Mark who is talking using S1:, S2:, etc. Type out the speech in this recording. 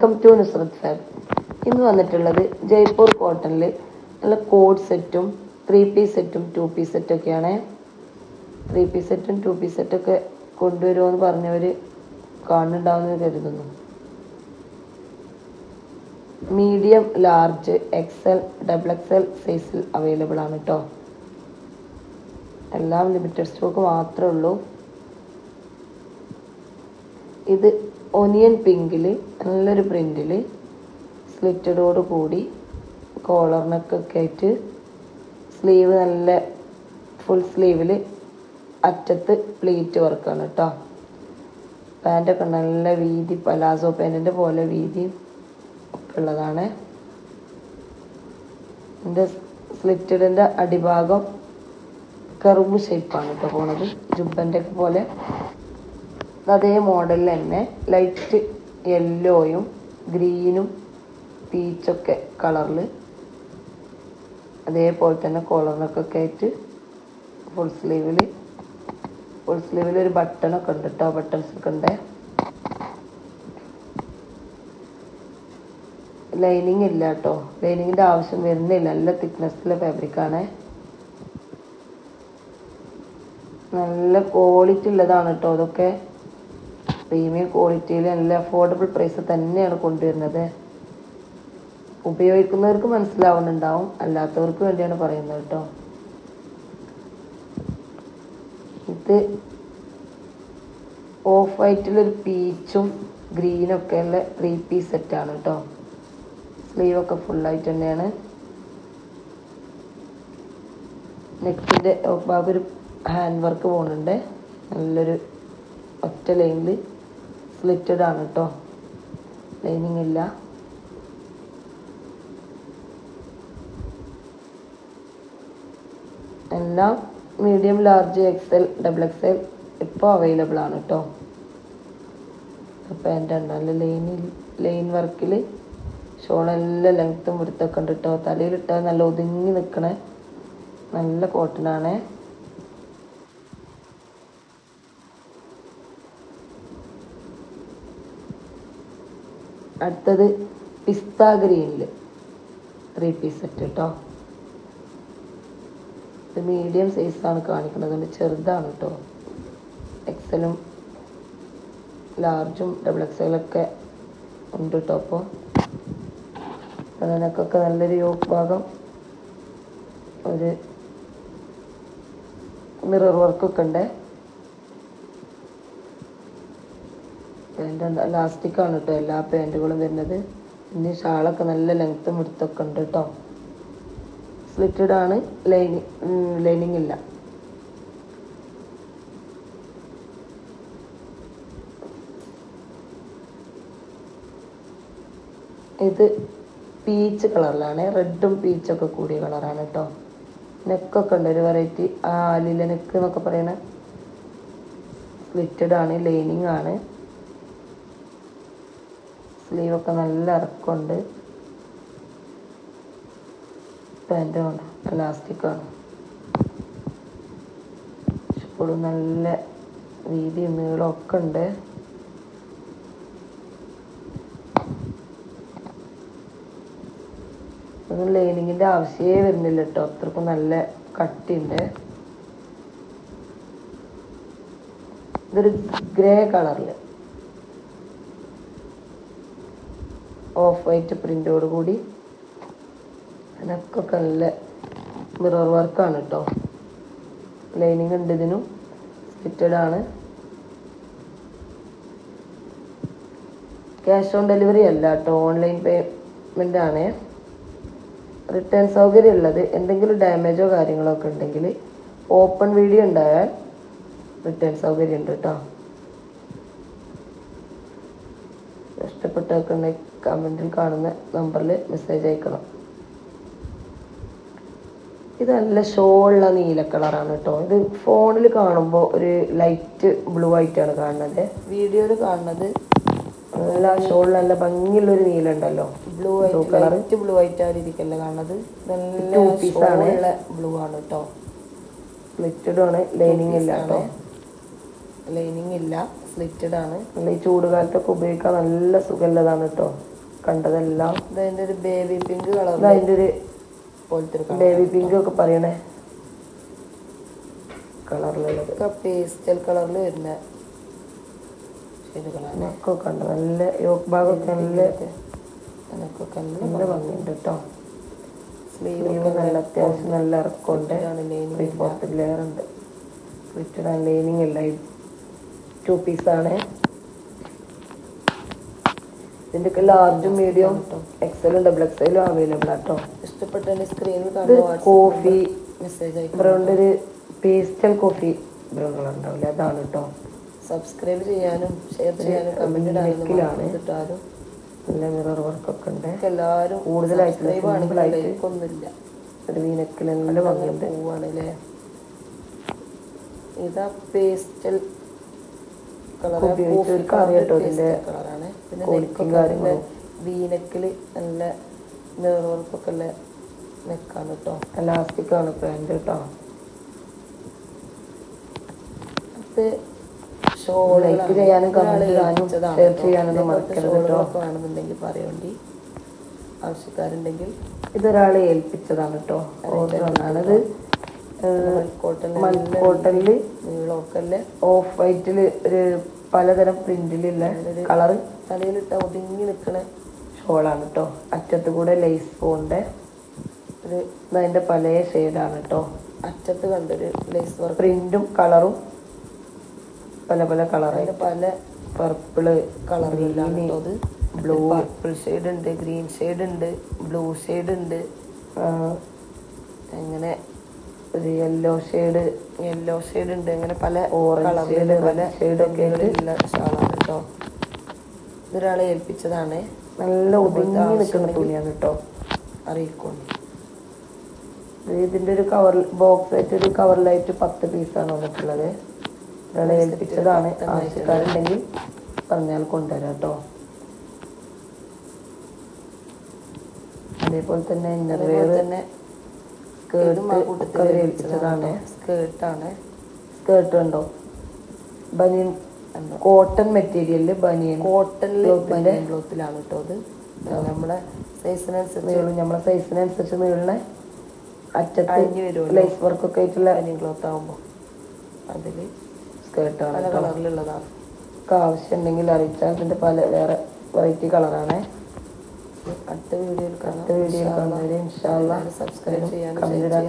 S1: Welcome to Nusrat fab. ഇന്ന് വന്നിട്ടുള്ളത് ജയ്പൂർ കോട്ടണിൽ നല്ല കോഡ് സെറ്റും 3-പീസ് സെറ്റും 2-പീസ് സെറ്റൊക്കെയാണ്. 3-പീസ് സെറ്റും 2-പീസ് സെറ്റൊക്കെ കൊണ്ടുവരുമെന്ന് പറഞ്ഞവർ കാണുന്നുണ്ടാവുമെന്ന് കരുതുന്നു. മീഡിയം, ലാർജ്, XL, XXL സൈസിൽ അവൈലബിൾ ആണ് കേട്ടോ. എല്ലാം ലിമിറ്റഡ് സ്റ്റോക്ക് മാത്രമേ ഉള്ളൂ. ഇത് ഒനിയൻ പിങ്കിൽ നല്ലൊരു പ്രിൻറ്റിൽ സ്ലിറ്റഡോട് കൂടി കോളറിനൊക്കെ ആയിട്ട് സ്ലീവ് നല്ല ഫുൾ സ്ലീവിൽ അറ്റത്ത് പ്ലീറ്റ് വർക്കാണ് കേട്ടോ. പാൻറ്റൊക്കെ നല്ല വീതി, പലാസോ പാൻറ്റിൻ്റെ പോലെ വീതി ഒക്കെ ഉള്ളതാണ്. ഇതിൻ്റെ സ്ലിറ്റഡിൻ്റെ അടിഭാഗം കർവ് ഷേപ്പാണ് കേട്ടോ പോണത്, ജുബൻ്റെ ഒക്കെ പോലെ. അതേ മോഡലിൽ തന്നെ ലൈറ്റ് യെല്ലോയും ഗ്രീനും പീച്ചൊക്കെ കളറിൽ അതേപോലെ തന്നെ കോളറിനൊക്കെ ആയിട്ട് ഫുൾ സ്ലീവിൽ ഒരു ബട്ടണൊക്കെ ഉണ്ട് കേട്ടോ. ബട്ടൺസ് ഒക്കെ ഉണ്ട്. ലൈനിങ് ഇല്ല കേട്ടോ, ലൈനിങ്ങിൻ്റെ ആവശ്യം വരുന്നില്ല. നല്ല തിക്നെസ്സിലെ ഫാബ്രിക്കാണ്, നല്ല ക്വാളിറ്റി ഉള്ളതാണ് കേട്ടോ. അതൊക്കെ പ്രീമിയം ക്വാളിറ്റിയിൽ നല്ല അഫോർഡബിൾ പ്രൈസ് തന്നെയാണ് കൊണ്ടുവരുന്നത്. ഉപയോഗിക്കുന്നവർക്ക് മനസ്സിലാവുന്നുണ്ടാവും, അല്ലാത്തവർക്ക് വേണ്ടിയാണ് പറയുന്നത് കേട്ടോ. ഇത് ഓഫ് വൈറ്റിലൊരു പീച്ചും ഗ്രീനും ഒക്കെ ഉള്ള 3-പീസ് സെറ്റാണ് കേട്ടോ. സ്ലീവൊക്കെ ഫുള്ളായിട്ട് തന്നെയാണ്. നെക്കിൻ്റെ ഭാഗം ഒരു ഹാൻഡ് വർക്ക് പോകുന്നുണ്ട്. നല്ലൊരു ഒറ്റ ലൈനിൽ സ്ലിറ്റഡ് ആണ് കേട്ടോ, ലൈനിങ് ഇല്ല. എല്ലാം മീഡിയം, ലാർജ്, XL, XXL ഇപ്പോൾ അവൈലബിൾ ആണ് കേട്ടോ. പാൻറ് ഉണ്ട് നല്ല ലൈൻ വർക്കിൽ. ഷോളെല്ലാം ലെങ്ത്തും വൃത്തൊക്കെ ഉണ്ട് കേട്ടോ. തലയിലിട്ടാൽ നല്ല ഒതുങ്ങി നിൽക്കണ നല്ല കോട്ടനാണ്. അടുത്തത് പിസ്ത ഗ്രീനിൽ 3-പീസ് സെറ്റ് കേട്ടോ. ഇത് മീഡിയം സൈസാണ് കാണിക്കുന്നത്, ചെറുതാണ് കേട്ടോ. XLും ലാർജും XXL ഒക്കെ ഉണ്ട് കേട്ടോ. അപ്പോൾ അതിനൊക്കെ നല്ലൊരു യോക്ക് ഭാഗം, ഒരു മിറർ വർക്കൊക്കെ ഉണ്ട്. പാൻറ് ലാസ്റ്റിക്കാണ് കേട്ടോ എല്ലാ പാൻറ്റുകളും വരുന്നത്. പിന്നെ ഷാളൊക്കെ നല്ല ലെങ്ത്തും എടുത്തൊക്കെ ഉണ്ട് കേട്ടോ. സ്ലിറ്റഡ് ആണ്, ലൈനിങ് ഇല്ല. ഇത് പീച്ച് കളറിലാണ്, റെഡും പീച്ചൊക്കെ കൂടിയ കളറാണ് കേട്ടോ. നെക്കൊക്കെ ഉണ്ട് ഒരു വെറൈറ്റി, ആലില നെക്ക് എന്നൊക്കെ പറയണ. സ്ലിറ്റഡ് ആണ്, ലൈനിങ് ആണ്. സ്ലീവൊക്കെ നല്ല ഇറക്കമുണ്ട്. പാൻറ്റുമാണ്, ഇലാസ്റ്റിക്കാണ്. ഷോളും നല്ല വീതിയും നീളമൊക്കെ ഉണ്ട്. അതൊന്നും ലൈനിങ്ങിൻ്റെ ആവശ്യമേ വരുന്നില്ല കേട്ടോ, അത്രക്കും നല്ല കട്ടിയുണ്ട്. ഇതൊരു ഗ്രേ കളറിൽ ഓഫ് വൈറ്റ് പ്രിൻ്റോട് കൂടി. അതിനൊക്കെ നല്ല മിറർ വർക്കാണ് കേട്ടോ. ലൈനിങ് ഉണ്ട്, ഇതിനും സ്ലിറ്റഡ് ആണ്. ക്യാഷ് ഓൺ ഡെലിവറി അല്ല കേട്ടോ, ഓൺലൈൻ പേയ്മെൻ്റ് ആണ്. റിട്ടേൺ സൗകര്യം ഉള്ളത്. എന്തെങ്കിലും ഡാമേജോ കാര്യങ്ങളോ ഒക്കെ ഉണ്ടെങ്കിൽ ഓപ്പൺ വീഡിയോ ഉണ്ടായാൽ റിട്ടേൺ സൗകര്യം ഉണ്ട് കേട്ടോ. ഇഷ്ടപ്പെട്ടൊക്കെ ഉണ്ടെങ്കിൽ കമൻറ്റിൽ കാണുന്ന നമ്പറിൽ മെസ്സേജ് അയക്കണം. ഇത് നല്ല ഷോളുള്ള നീല കളറാണ് കേട്ടോ. ഇത് ഫോണിൽ കാണുമ്പോൾ ഒരു ലൈറ്റ് ബ്ലൂ ആയിട്ടാണ് കാണുന്നത്. വീഡിയോയിൽ കാണുന്നത് നല്ല ഷോൾ നല്ല ഭംഗിയുള്ളൊരു നീല ഉണ്ടല്ലോ, ബ്ലൂ കളർ. ബ്ലൂ ആയിട്ടായിരിക്കല്ലേ കാണുന്നത്. നല്ല പീസാണ്, ബ്ലൂ ആണ് കേട്ടോ. സ്ലിറ്റഡ് ആണ്, ലൈനിങ് ഇല്ല കേട്ടോ. ലൈനിങ് ഇല്ല, സ്ലിറ്റഡ് ആണ്. നല്ല ഈ ചൂടുകാലത്തൊക്കെ ഉപയോഗിക്കാൻ നല്ല സുഖമുള്ളതാണ് കേട്ടോ. കണ്ടതെല്ലാം.
S2: ഇതിന്റെ ഒരു ബേബി പിങ്ക് കളർ,
S1: അതിന്റെ ഒരു ബേബി പിങ്ക് ഒക്കെ പറയണേ കളറിലുള്ളത്.
S2: പേസ്റ്റൽ കളറിൽ വരുന്ന
S1: നെക്കൊക്കെ കണ്ടു, നല്ല യോക്ക് ഭാഗമൊക്കെ നല്ല ഭംഗിയുണ്ട് കേട്ടോ. സ്ലീവ് നല്ല അത്യാവശ്യം നല്ല ഇറക്കമുണ്ട്, 3/4 ലെയർ ഉണ്ട്. ഫ്ലിറ്റഡ് ആൻഡ് ലൈനിങ് അല്ല, 2 പീസാണ്. ഇതിന്റെ ഒക്കെ ലാർജും മീഡിയം എക്സലും ഡബിൾ എക്സലും അവൈലബിൾ ആട്ടോ.
S2: ഇഷ്ടപ്പെട്ട സ്ക്രീനിൽ
S1: കോഫി
S2: മെസ്സേജ്
S1: ബ്രൗണ്ട്, ഒരു പേസ്റ്റൽ കോഫി ബ്രൗൺ കളർ ഉണ്ടാവില്ല, അതാണ് കേട്ടോ.
S2: സബ്സ്ക്രൈബ് ചെയ്യാനും ഷെയർ ചെയ്യാനും കമന്റ് ഇടാനും
S1: നല്ല മിറർ വർക്കൊക്കെ ഉണ്ട്.
S2: എല്ലാവരും
S1: കൂടുതലായിട്ട്
S2: ഒന്നുമില്ല,
S1: ഒരു വീനക്കിൽ നല്ല ഭംഗിയുണ്ട്.
S2: പോവാണല്ലേ. ഇതാ പേസ്റ്റൽ കളറാണ്. പിന്നെ വീനക്കില് നല്ല മിറർ വർക്കൊക്കെ ഉള്ള നെക്കാണ് കേട്ടോ.
S1: എലാസ്റ്റിക് ആണ് പാൻറ് കേട്ടോ.
S2: ഷോളൊക്കെ
S1: ആണെന്നുണ്ടെങ്കിൽ
S2: പറയണ്ടി ആവശ്യക്കാരുണ്ടെങ്കിൽ.
S1: ഇതൊരാളെ ഏൽപ്പിച്ചതാണ് കേട്ടോ. ഓർഡറാണത്. മൽക്കോട്ടനില്
S2: നീളമൊക്കെ
S1: ഓഫ് വൈറ്റില് ഒരു പലതരം പ്രിന്റിലുള്ള കളറ്
S2: തലയിലിട്ട ഒതുങ്ങി നിൽക്കണ
S1: ഷോളാണ് കേട്ടോ. അറ്റത്ത് കൂടെ ലേസ് പോണ്ട്. ഒരു അതിന്റെ പല ഷെയ്ഡാണ് കേട്ടോ.
S2: അറ്റത്ത് കണ്ടൊരു ലേസ് വർക്ക്,
S1: പ്രിന്റും കളറും പല പല കളറ്,
S2: പല
S1: പർപ്പിള്
S2: കളറിലാണ് അത്.
S1: ബ്ലൂ,
S2: പർപ്പിൾ ഷെയ്ഡ് ഉണ്ട്, ഗ്രീൻ ഷെയ്ഡ് ഉണ്ട്, ബ്ലൂ ഷെയ്ഡ് ഉണ്ട്, അങ്ങനെ
S1: ഒരു യെല്ലോ ഷെയ്ഡ്
S2: ഉണ്ട്. അങ്ങനെ പല
S1: ഓറഞ്ച് പല ഷെയ്ഡൊക്കെ
S2: ഉള്ള ഷാളാണ് കേട്ടോ. ഇതൊരാളെ ഏൽപ്പിച്ചതാണ്.
S1: നല്ല ഒതുങ്ങി നിൽക്കുന്ന തുണിയാണ് കേട്ടോ.
S2: അറിയിക്കൊണ്ട്
S1: ഇതിന്റെ ഒരു കവർ ബോക്സ് ആയിട്ട് ഒരു കവറിലായിട്ട് 10 പീസാണ് വന്നിട്ടുള്ളത്. ഒരാളെ ഏൽപ്പിച്ചതാണ്. ആവശ്യക്കാരുണ്ടെങ്കിൽ പറഞ്ഞാൽ കൊണ്ടുവരാം കേട്ടോ. അതേപോലെ തന്നെ ഇന്നർവെയർ തന്നെ ഏൽപ്പിച്ചതാണ്. സ്കേർട്ട് ഉണ്ടോ, ബനിയൻ കോട്ടൺ മെറ്റീരിയലില് ബനിയൻ
S2: ക്ലോത്തിലാണ് കേട്ടോ. അത് നമ്മളെ
S1: സൈസിനനുസരിച്ച് നീളണ അറ്റത്ത് ലൈസ് വർക്കൊക്കെ ആയിട്ടുള്ള
S2: ബനിയൻ ക്ലോത്ത് ആകുമ്പോൾ അതില്
S1: സ്കേർട്ടാണ്.
S2: പല കളറിലുള്ളതാണ്.
S1: ആവശ്യം ഉണ്ടെങ്കിൽ അറിയിച്ചാൽ ഇതിന്റെ പല വേറെ വെറൈറ്റി കളറാണ്.
S2: അടുത്ത വീഡിയോയിൽ
S1: കാണുന്നവരെ ഇൻഷാ അല്ലാഹ്
S2: സബ്സ്ക്രൈബ് ചെയ്യാനും
S1: കമന്റ് ഇടാൻ